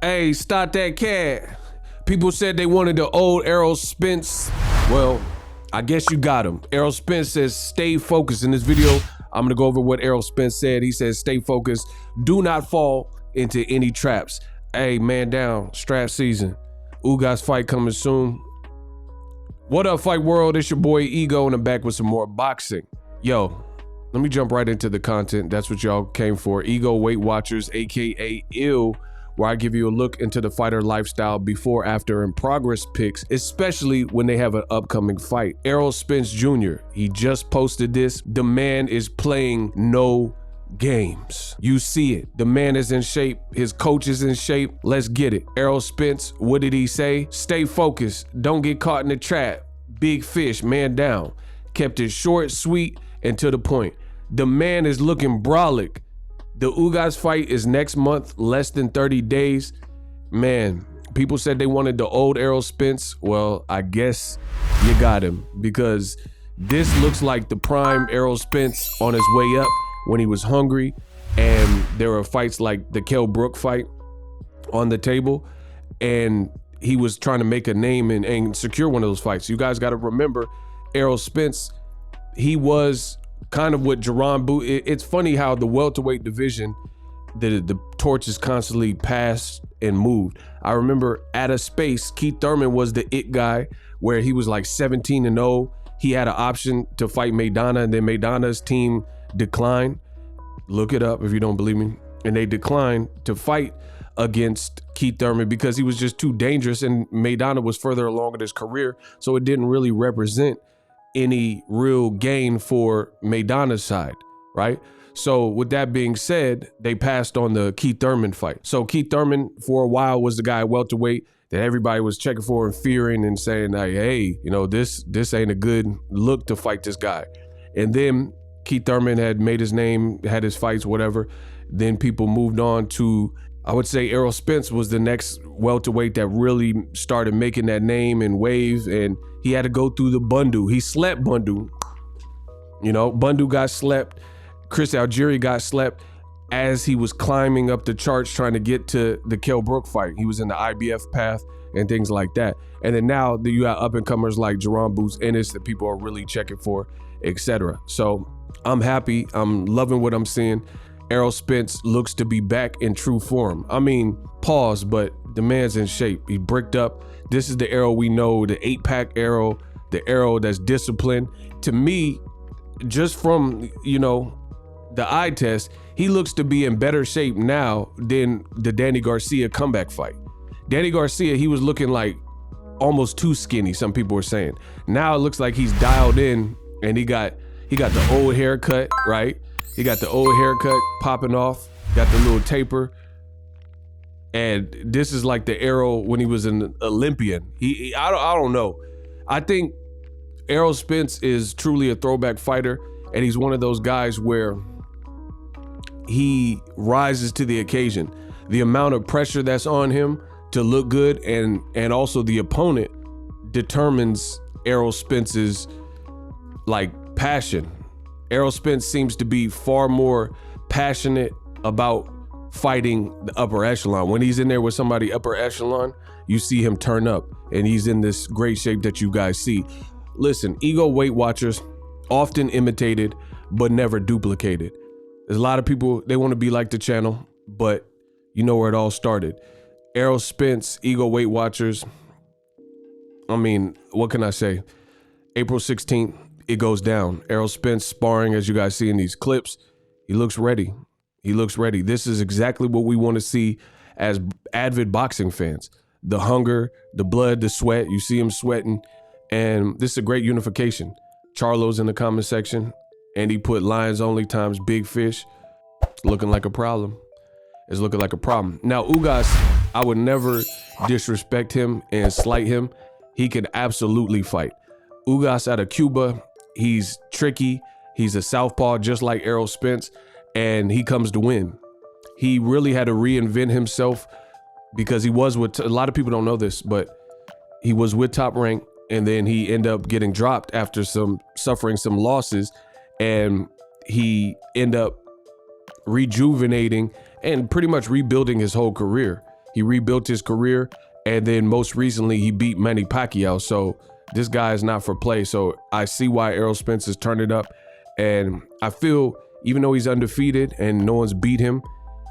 Hey, stop that cat. People said they wanted the old Errol Spence. Well, I guess you got him. Errol Spence says, stay focused. In this video, I'm gonna go over what Errol Spence said. He says, stay focused. Do not fall into any traps. Hey, man down, strap season. Ugas fight coming soon. What up, fight world? It's your boy Ego, and I'm back with some more boxing. Yo, let me jump right into the content. That's what y'all came for. Ego Weight Watchers, AKA ILL, where I give you a look into the fighter lifestyle before, after, and progress pics, especially when they have an upcoming fight. Errol Spence Jr., he just posted this. The man is playing no games. You see it. The man is in shape. His coach is in shape. Let's get it. Errol Spence, what did he say? Stay focused. Don't get caught in the trap. Big fish, man down. Kept it short, sweet, and to the point. The man is looking brolic. The Ugas fight is next month, less than 30 days. Man, people said they wanted the old Errol Spence. Well, I guess you got him, because this looks like the prime Errol Spence on his way up when he was hungry, and there were fights like the Kell Brook fight on the table, and he was trying to make a name and secure one of those fights. You guys got to remember, Errol Spence, he was kind of what Jerron Booth. It's funny how the welterweight division, the torch is constantly passed and moved. I remember at a space, Keith Thurman was the it guy, where he was like 17-0. He had an option to fight Maidana, and then Maidana's team declined. Look it up if you don't believe me. And they declined to fight against Keith Thurman because he was just too dangerous, and Maidana was further along in his career, so it didn't really represent any real gain for Maidana's side, right? So with that being said, they passed on the Keith Thurman fight. So Keith Thurman for a while was the guy at welterweight that everybody was checking for and fearing and saying, like, hey, you know, this ain't a good look to fight this guy. And then Keith Thurman had made his name, had his fights, whatever. Then people moved on to, I would say Errol Spence was the next welterweight that really started making that name and wave, and he had to go through the Bundu. He slept Bundu. You know, Bundu got slept. Chris Algieri got slept as he was climbing up the charts trying to get to the Kell Brook fight. He was in the IBF path and things like that. And then now you got up-and-comers like Jerron Booth Ennis that people are really checking for, etc. So I'm happy. I'm loving what I'm seeing. Errol Spence looks to be back in true form. I mean, pause, but the man's in shape. He bricked up. This is the Errol we know, the 8-pack Errol, the Errol that's disciplined. To me, just from, you know, the eye test, he looks to be in better shape now than the Danny Garcia comeback fight. Danny Garcia, he was looking like almost too skinny, some people were saying. Now it looks like he's dialed in, and he got the old haircut, right? He got the old haircut popping off, got the little taper. And this is like the Errol when he was an Olympian. I don't know. I think Errol Spence is truly a throwback fighter, and he's one of those guys where he rises to the occasion. The amount of pressure that's on him to look good, and also the opponent determines Errol Spence's like passion. Errol Spence seems to be far more passionate about fighting the upper echelon. When he's in there with somebody upper echelon, you see him turn up, and he's in this great shape that you guys see. Listen, Ego Weight Watchers, often imitated, but never duplicated. There's a lot of people, they want to be like the channel, but you know where it all started. Errol Spence, Ego Weight Watchers. I mean, what can I say? April 16th, it goes down. Errol Spence sparring, as you guys see in these clips. He looks ready. He looks ready. This is exactly what we want to see as avid boxing fans. The hunger, the blood, the sweat. You see him sweating. And this is a great unification. Charlo's in the comment section, and he put Lions Only times Big Fish. It's looking like a problem. It's looking like a problem. Now, Ugas, I would never disrespect him and slight him. He can absolutely fight. Ugas out of Cuba, he's tricky. He's a southpaw just like Errol Spence, and he comes to win. He really had to reinvent himself because he was with, a lot of people don't know this, but he was with Top Rank, and then he ended up getting dropped after suffering some losses, and he ended up rejuvenating and pretty much rebuilding his whole career. He rebuilt his career, and then most recently he beat Manny Pacquiao. So this guy is not for play. So I see why Errol Spence is turning up, and I feel even though he's undefeated and no one's beat him,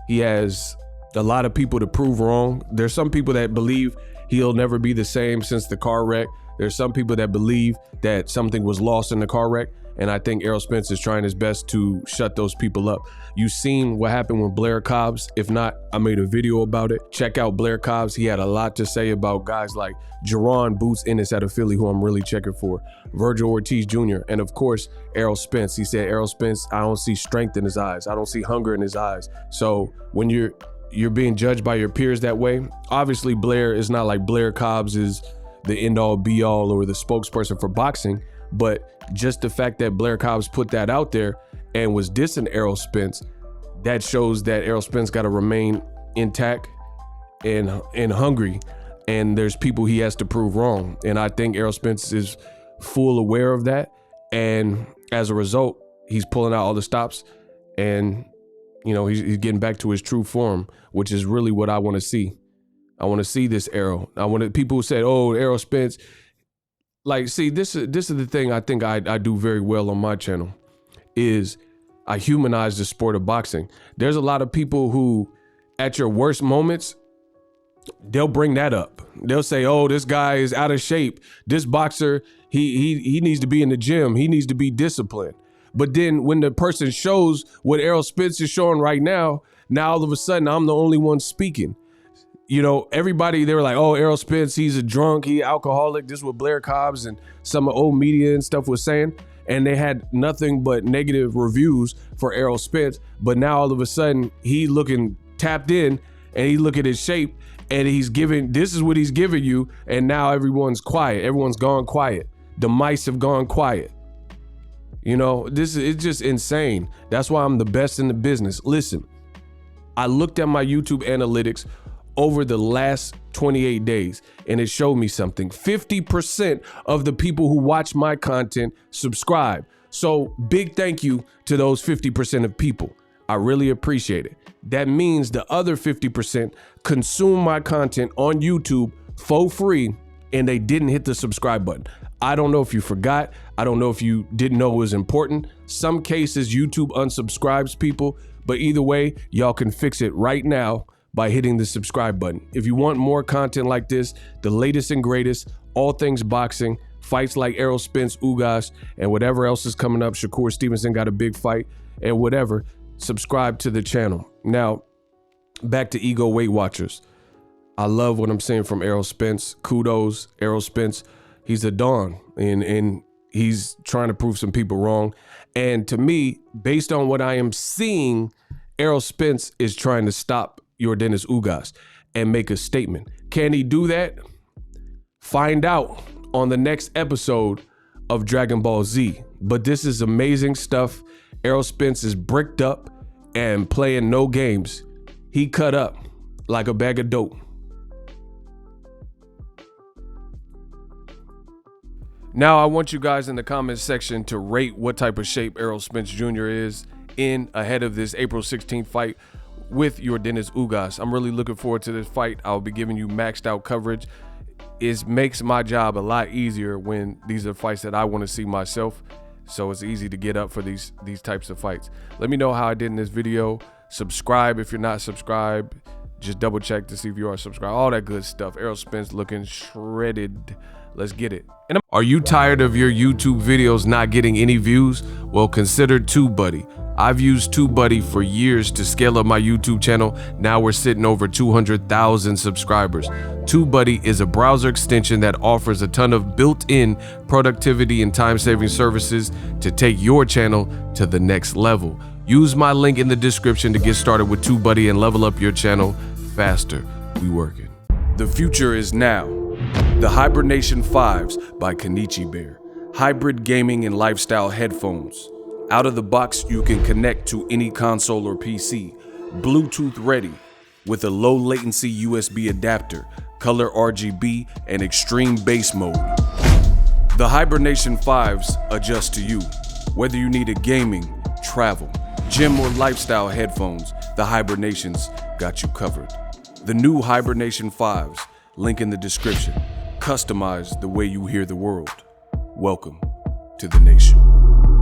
he has a lot of people to prove wrong. There's some people that believe he'll never be the same since the car wreck. There's some people that believe that something was lost in the car wreck. And I think Errol Spence is trying his best to shut those people up. You've seen what happened with Blair Cobbs. If not, I made a video about it. Check out Blair Cobbs. He had a lot to say about guys like Jerron Boots Ennis out of Philly, who I'm really checking for. Vergil Ortiz Jr. And of course, Errol Spence. He said, Errol Spence, I don't see strength in his eyes. I don't see hunger in his eyes. So when you're being judged by your peers that way, obviously Blair is not like Blair Cobbs is the end all be all or the spokesperson for boxing. But just the fact that Blair Cobbs put that out there and was dissing Errol Spence, that shows that Errol Spence got to remain intact and hungry. And there's people he has to prove wrong. And I think Errol Spence is full aware of that. And as a result, he's pulling out all the stops and, you know, he's getting back to his true form, which is really what I want to see. I want to see this Errol. I want to, people who said, oh, Errol Spence. Like, see, this is the thing I think I do very well on my channel is I humanize the sport of boxing. There's a lot of people who, at your worst moments, they'll bring that up. They'll say, oh, this guy is out of shape. This boxer, he needs to be in the gym. He needs to be disciplined. But then when the person shows what Errol Spence is showing right now all of a sudden I'm the only one speaking. You know, everybody, they were like, oh, Errol Spence, he's a drunk, he alcoholic. This is what Blair Cobbs and some old media and stuff was saying. And they had nothing but negative reviews for Errol Spence. But now all of a sudden he looking tapped in and he look at his shape and he's giving, this is what he's giving you. And now everyone's quiet. Everyone's gone quiet. The mice have gone quiet. You know, it's just insane. That's why I'm the best in the business. Listen, I looked at my YouTube analytics over the last 28 days and it showed me something. 50% of the people who watch my content subscribe. So big thank you to those 50% of people. I really appreciate it. That means the other 50% consume my content on YouTube for free and they didn't hit the subscribe button. I don't know if you forgot. I don't know if you didn't know it was important. Some cases YouTube unsubscribes people, but either way, y'all can fix it right now by hitting the subscribe button. If you want more content like this, the latest and greatest, all things boxing, fights like Errol Spence, Ugas, and whatever else is coming up, Shakur Stevenson got a big fight, and whatever, subscribe to the channel. Now, back to Ego Weight Watchers. I love what I'm saying from Errol Spence. Kudos, Errol Spence. He's a Don, and he's trying to prove some people wrong. And to me, based on what I am seeing, Errol Spence is trying to stop Yordenis Ugas and make a statement. Can he do that? Find out on the next episode of Dragon Ball Z. But this is amazing stuff. Errol Spence is bricked up and playing no games. He cut up like a bag of dope. Now I want you guys in the comments section to rate what type of shape Errol Spence Jr. is in ahead of this April 16th fight with Yordenis Ugas. I'm really looking forward to this fight. I'll be giving you maxed out coverage. It makes my job a lot easier when these are fights that I want to see myself. So it's easy to get up for these types of fights. Let me know how I did in this video. Subscribe if you're not subscribed. Just double check to see if you are subscribed. All that good stuff. Errol Spence looking shredded. Let's get it. And are you tired of your YouTube videos not getting any views? Well, consider TubeBuddy. I've used TubeBuddy for years to scale up my YouTube channel. Now we're sitting over 200,000 subscribers. TubeBuddy is a browser extension that offers a ton of built-in productivity and time-saving services to take your channel to the next level. Use my link in the description to get started with TubeBuddy and level up your channel faster. We working. The future is now. The Hibernation 5s by Kenichi Bear. Hybrid gaming and lifestyle headphones. Out of the box, you can connect to any console or PC. Bluetooth ready with a low latency USB adapter, color RGB, and extreme bass mode. The Hibernation 5s adjust to you. Whether you need a gaming, travel, gym, or lifestyle headphones, the Hibernations got you covered. The new Hibernation 5s, link in the description. Customize the way you hear the world. Welcome to the nation.